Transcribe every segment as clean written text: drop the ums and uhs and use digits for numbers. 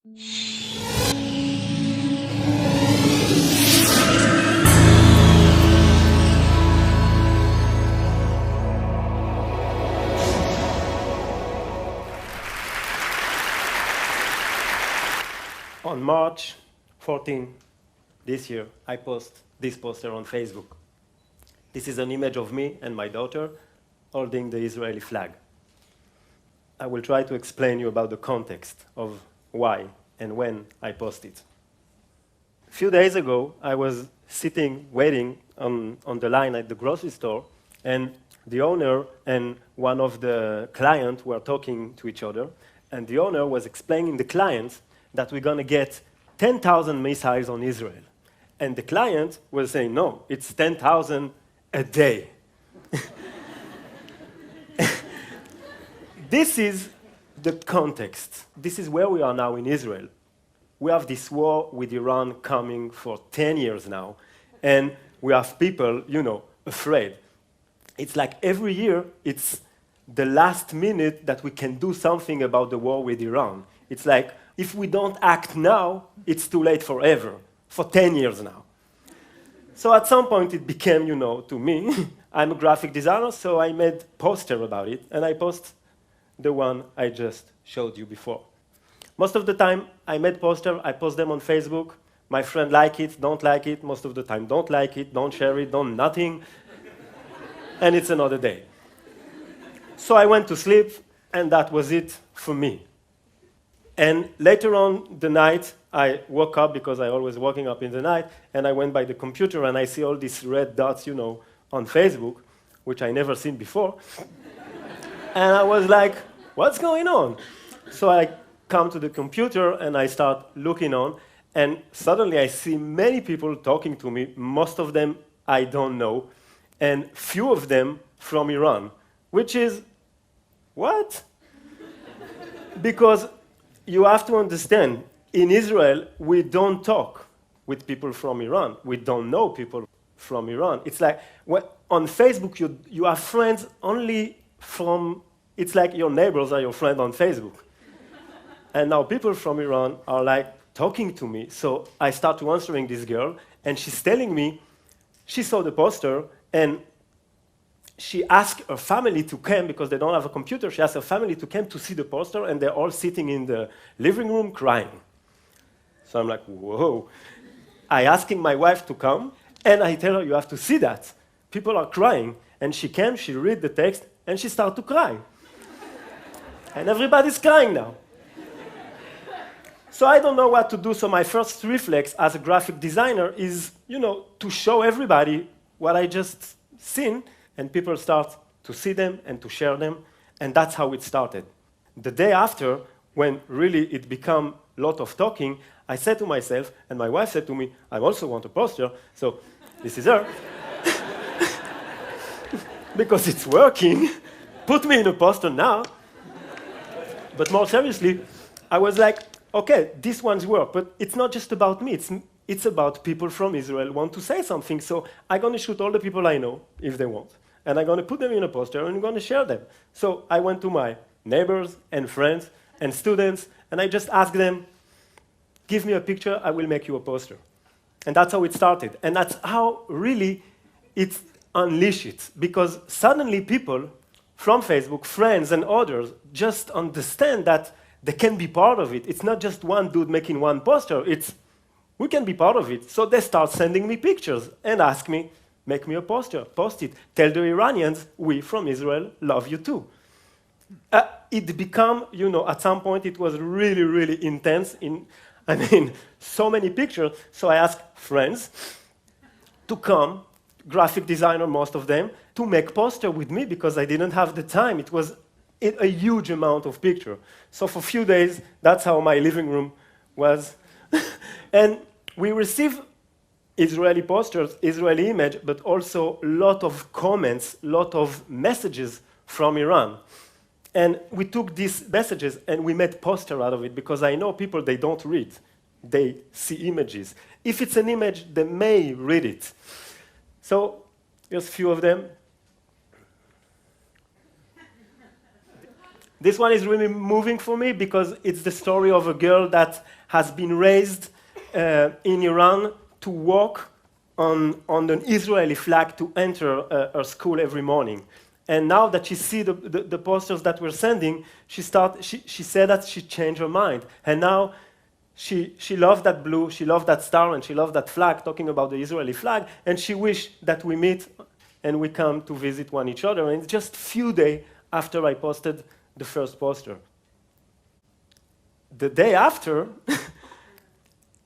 On March 14 this year, I post this poster on Facebook. This is an image of me and my daughter holding the Israeli flag. I will try to explain you about the context of why and when I post it. A few days ago, I was sitting, waiting on the line at the grocery store, and the owner and one of the clients were talking to each other, and the owner was explaining to the client that we're going to get 10,000 missiles on Israel. And the client was saying, no, it's 10,000 a day. This is the context. This is where we are now in Israel. We have this war with Iran coming for 10 years now, and we have people, afraid. It's like every year, it's the last minute that we can do something about the war with Iran. It's like, if we don't act now, it's too late forever, for 10 years now. So at some point it became, to me, I'm a graphic designer, so I made a poster about it, and I post the one I just showed you before. Most of the time, I made poster, I post them on Facebook. My friend like it, don't like it, most of the time don't like it, don't share it, don't nothing, and it's another day. So I went to sleep, and that was it for me. And later on the night, I woke up, because I always waking up in the night, and I went by the computer, and I see all these red dots, on Facebook, which I never seen before. And I was like, what's going on? So I come to the computer, and I start looking on, and suddenly I see many people talking to me, most of them I don't know, and few of them from Iran, which is, what? Because you have to understand, in Israel, we don't talk with people from Iran. We don't know people from Iran. It's like, on Facebook, you have friends only from, it's like your neighbors are your friend on Facebook. And now people from Iran are like talking to me. So I start to answering this girl, and she's telling me, she saw the poster, and she asked her family to come, because they don't have a computer, she asked her family to come to see the poster, and they're all sitting in the living room crying. So I'm like, whoa. I asking my wife to come, and I tell her, you have to see that. People are crying. And she came, she read the text, and she started to cry. And everybody's crying now. So I don't know what to do, so my first reflex as a graphic designer is, to show everybody what I just seen, and people start to see them and to share them, and that's how it started. The day after, when really it became a lot of talking, I said to myself, and my wife said to me, I also want a poster, so this is her. Because it's working, put me in a poster now. But more seriously, I was like, okay, this one's work, but it's not just about me, it's about people from Israel want to say something, so I'm going to shoot all the people I know, if they want. And I'm going to put them in a poster, and I'm going to share them. So I went to my neighbors and friends and students, and I just asked them, give me a picture, I will make you a poster. And that's how it started. And that's how really it unleashed it. Because suddenly people from Facebook, friends and others, just understand that they can be part of it. It's not just one dude making one poster, it's we can be part of it. So they start sending me pictures and ask me, make me a poster, post it. Tell the Iranians, we from Israel love you too. It became, at some point it was really, really intense. So many pictures. So I asked friends to come, graphic designer, most of them, to make poster with me because I didn't have the time. It was a huge amount of picture. So for a few days, that's how my living room was. And we received Israeli posters, Israeli image, but also a lot of comments, a lot of messages from Iran. And we took these messages and we made poster out of it because I know people, they don't read. They see images. If it's an image, they may read it. So here's a few of them. This one is really moving for me because it's the story of a girl that has been raised in Iran to walk on an Israeli flag to enter her school every morning. And now that she sees the posters that we're sending, she said that she changed her mind. And now she loved that blue, she loved that star, and she loved that flag, talking about the Israeli flag, and she wished that we meet and we come to visit one each other. And it's just a few days after I posted the first poster. The day after,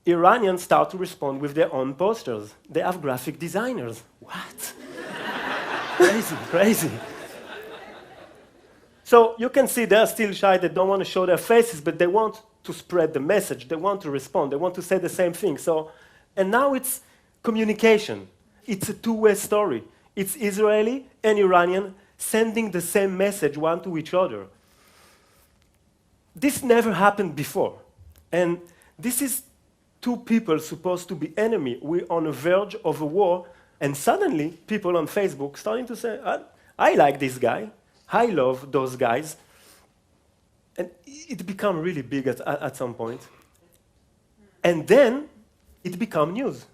Iranians start to respond with their own posters. They have graphic designers. What? Crazy, crazy. So you can see they're still shy, they don't want to show their faces, but they want to spread the message, they want to respond, they want to say the same thing. And now it's communication. It's a two-way story. It's Israeli and Iranian sending the same message one to each other. This never happened before. And this is two people supposed to be enemy. We're on the verge of a war, and suddenly people on Facebook starting to say, I like this guy, I love those guys. And it became really big at some point. And then it became news.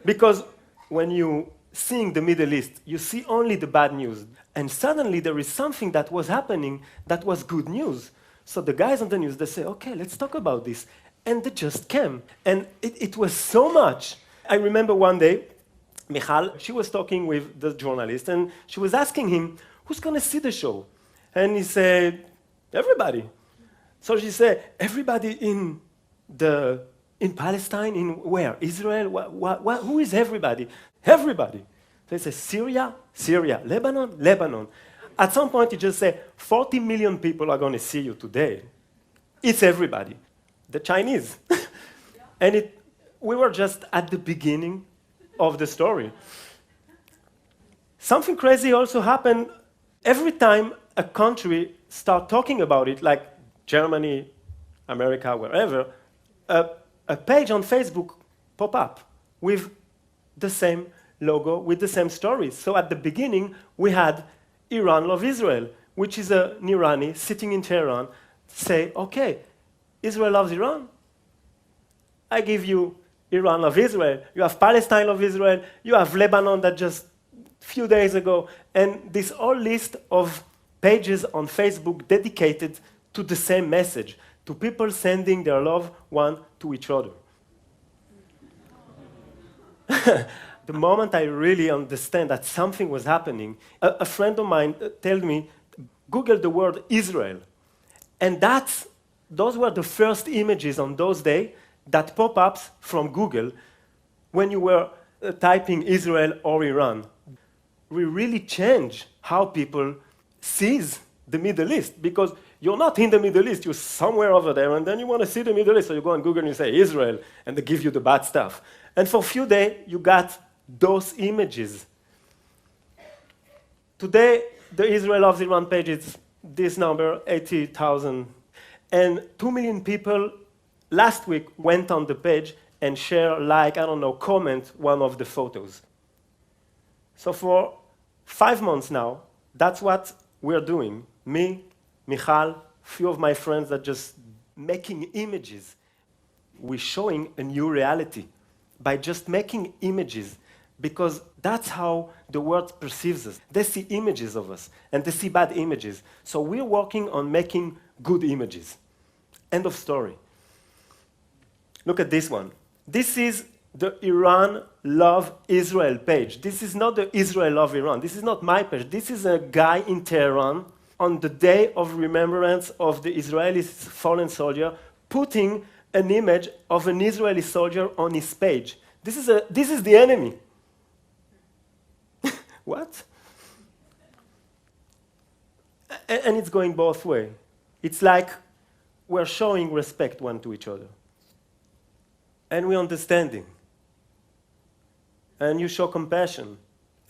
Because when you seeing the Middle East, you see only the bad news. And suddenly there is something that was happening that was good news. So the guys on the news, they say, okay, let's talk about this. And they just came. And it was so much. I remember one day, Michal, she was talking with the journalist, and she was asking him, who's going to see the show? And he said, everybody. So she said, everybody in Palestine, in where? Israel? Who is everybody? Everybody. So he said, Syria? Syria. Lebanon? Lebanon. At some point, he just said, 40 million people are going to see you today. It's everybody. The Chinese. And we were just at the beginning of the story. Something crazy also happened every time a country start talking about it, like Germany, America, wherever, a page on Facebook pop up with the same logo, with the same stories. So at the beginning, we had Iran Love Israel, which is an Irani sitting in Tehran, say, okay, Israel loves Iran. I give you Iran Love Israel. You have Palestine Love Israel. You have Lebanon that just a few days ago. And this whole list of pages on Facebook dedicated to the same message, to people sending their love one to each other. The moment I really understand that something was happening, a friend of mine told me, Google the word Israel. And those were the first images on those days that pop-ups from Google when you were typing Israel or Iran. We really change how people sees the Middle East, because you're not in the Middle East, you're somewhere over there, and then you want to see the Middle East, so you go on Google and you say Israel, and they give you the bad stuff. And for a few days, you got those images. Today, the Israel Loves Iran page is this number, 80,000. And 2 million people last week went on the page and share, like, I don't know, comment one of the photos. So for 5 months now, that's what we're doing. Me, Michal, few of my friends are just making images. We're showing a new reality by just making images, because that's how the world perceives us. They see images of us, and they see bad images. So we're working on making good images. End of story. Look at this one. This is the Iran Love Israel page. This is not the Israel Love Iran. This is not my page. This is a guy in Tehran on the day of remembrance of the Israeli fallen soldier, putting an image of an Israeli soldier on his page. This is the enemy. What? And it's going both ways. It's like we're showing respect one to each other. And we're understanding. And you show compassion.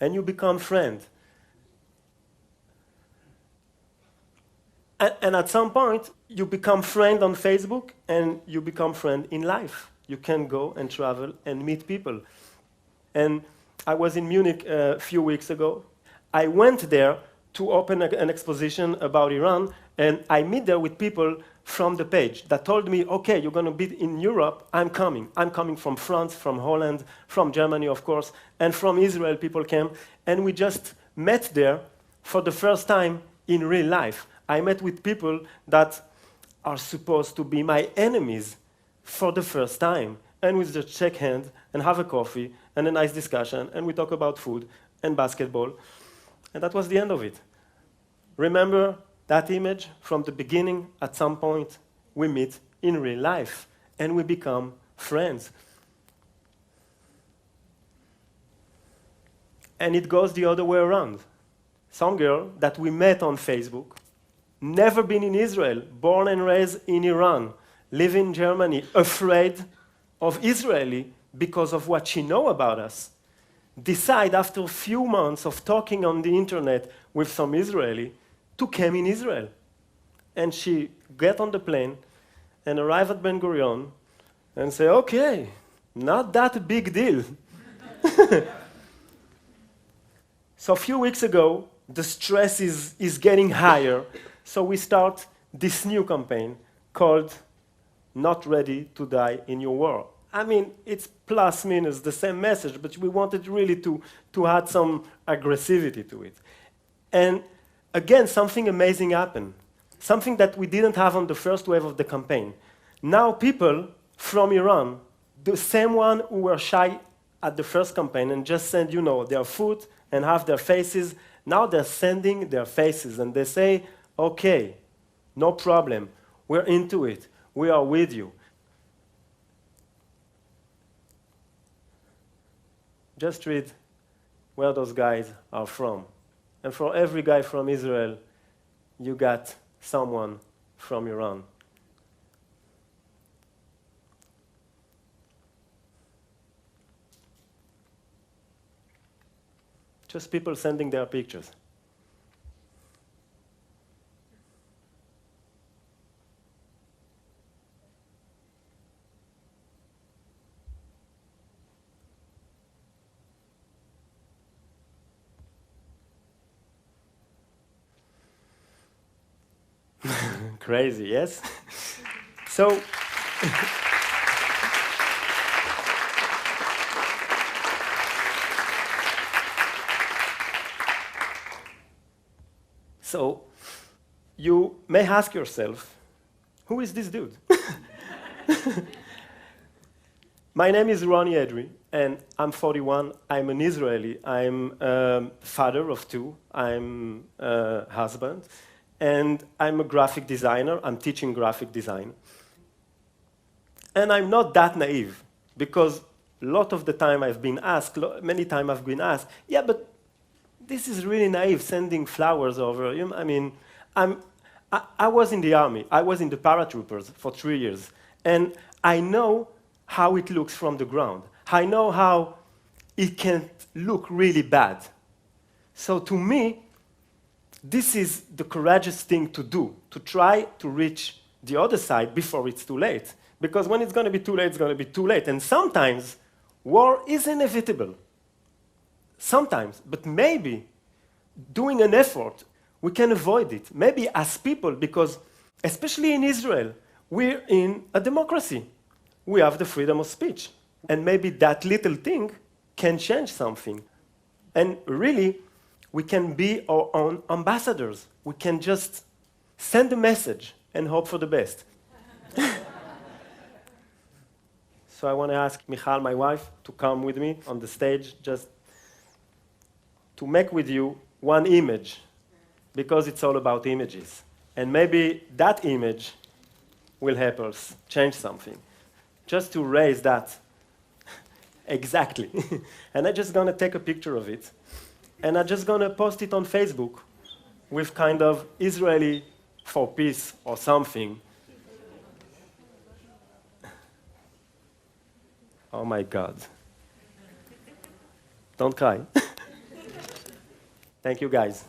And you become friends. And at some point, you become friend on Facebook, and you become friend in life. You can go and travel and meet people. And I was in Munich a few weeks ago. I went there to open an exposition about Iran, And I meet there with people from the page that told me, okay, you're going to be in Europe, I'm coming. I'm coming from France, from Holland, from Germany, of course, and from Israel, people came. And we just met there for the first time in real life. I met with people that are supposed to be my enemies for the first time. And we just shake hands and have a coffee and a nice discussion, and we talk about food and basketball. And that was the end of it. Remember that image from the beginning? At some point, we meet in real life, and we become friends. And it goes the other way around. Some girl that we met on Facebook, never been in Israel, born and raised in Iran, live in Germany, afraid of Israeli because of what she know about us, decide after a few months of talking on the internet with some Israeli to come in Israel. And she get on the plane and arrive at Ben Gurion and say, okay, not that a big deal. So a few weeks ago, the stress is getting higher, so we start this new campaign called Not Ready to Die in Your War. I mean, it's plus minus the same message, but we wanted really to add some aggressivity to it. And again, something amazing happened, something that we didn't have on the first wave of the campaign. Now people from Iran, the same one who were shy at the first campaign and just send, you know, their foot and have their faces, now they're sending their faces and they say, okay, no problem, we're into it, we are with you. Just read where those guys are from. And for every guy from Israel, you got someone from Iran. Just people sending their pictures. Crazy, yes? So, so you may ask yourself, who is this dude? My name is Ronnie Edry, and I'm 41. I'm an Israeli. I'm a father of two. I'm a husband. And I'm a graphic designer. I'm teaching graphic design. And I'm not that naive, because a lot of the time I've been asked, many times I've been asked, yeah, but this is really naive, sending flowers over. I mean, I was in the army. I was in the paratroopers for 3 years. And I know how it looks from the ground. I know how it can look really bad. So to me, this is the courageous thing to do, to try to reach the other side before it's too late. Because when it's going to be too late, it's going to be too late. And sometimes war is inevitable. Sometimes. But maybe doing an effort, we can avoid it. Maybe as people, because especially in Israel, we're in a democracy. We have the freedom of speech. And maybe that little thing can change something. And really, we can be our own ambassadors. We can just send a message and hope for the best. So I want to ask Michal, my wife, to come with me on the stage, just to make with you one image, because it's all about images. And maybe that image will help us change something. Just to raise that exactly. And I'm just going to take a picture of it. And I'm just going to post it on Facebook with kind of Israeli for peace or something. Oh my God. Don't cry. Thank you, guys.